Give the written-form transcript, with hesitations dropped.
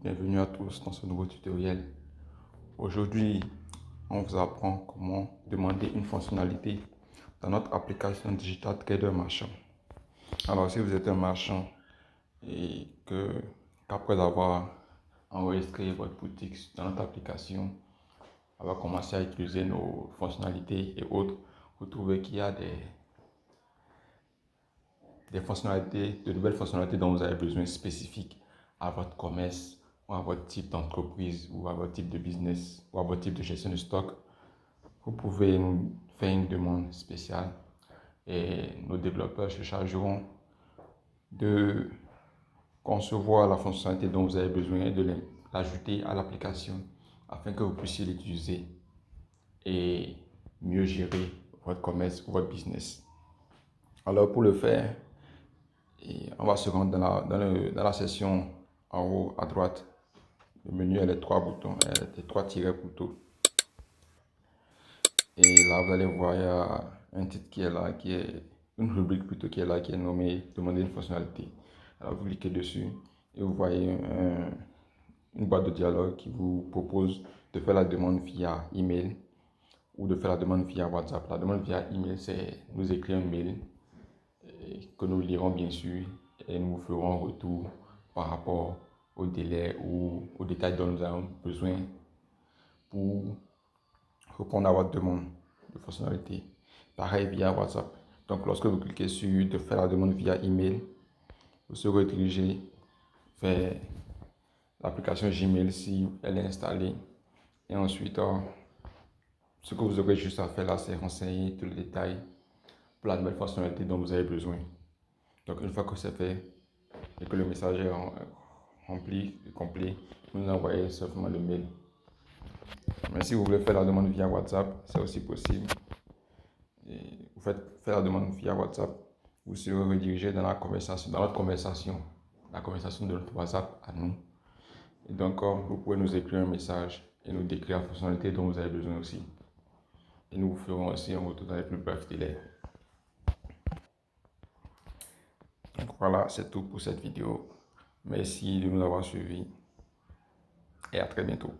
bienvenue à tous dans ce nouveau tutoriel. Aujourd'hui, on vous apprend comment demander une fonctionnalité dans notre application Digital Trader Marchand. Alors, si vous êtes un marchand et qu'après avoir enregistré votre boutique dans notre application, avoir commencé à utiliser nos fonctionnalités et autres, vous trouvez qu'il y a des fonctionnalités, de nouvelles fonctionnalités dont vous avez besoin spécifiques à votre commerce ou à votre type d'entreprise ou à votre type de business ou à votre type de gestion de stock, vous pouvez nous faire une demande spéciale et nos développeurs se chargeront de concevoir la fonctionnalité dont vous avez besoin et de l'ajouter à l'application afin que vous puissiez l'utiliser et mieux gérer votre commerce ou votre business. Alors pour le faire, on va se rendre dans la section en haut à droite. Le menu a les trois boutons, les trois tirets plutôt. Et là, vous allez voir, il y a un titre qui est là, qui est une rubrique plutôt qui est là, qui est nommée Demander une fonctionnalité. Alors, vous cliquez dessus et vous voyez une boîte de dialogue qui vous propose de faire la demande via email ou de faire la demande via WhatsApp. La demande via email, c'est nous écrire un mail que nous lirons bien sûr et nous ferons un retour par rapport au délai ou aux détails dont nous avons besoin pour répondre à votre demande de fonctionnalité. Pareil via WhatsApp. Donc lorsque vous cliquez sur de faire la demande via email, vous serez dirigé vers l'application Gmail si elle est installée. Et ensuite, ce que vous aurez juste à faire là, c'est renseigner tous les détails pour la nouvelle fonctionnalité dont vous avez besoin. Donc une fois que c'est fait et que le message est rempli et complet, vous nous envoyez simplement le mail. Mais si vous voulez faire la demande via WhatsApp, c'est aussi possible. Et vous faites faire la demande via WhatsApp, vous serez redirigé dans la conversation, la conversation de notre WhatsApp à nous. Et donc, vous pouvez nous écrire un message et nous décrire la fonctionnalité dont vous avez besoin aussi. Et nous vous ferons aussi un retour dans les plus brefs délais. Donc voilà, c'est tout pour cette vidéo. Merci de nous avoir suivis et à très bientôt.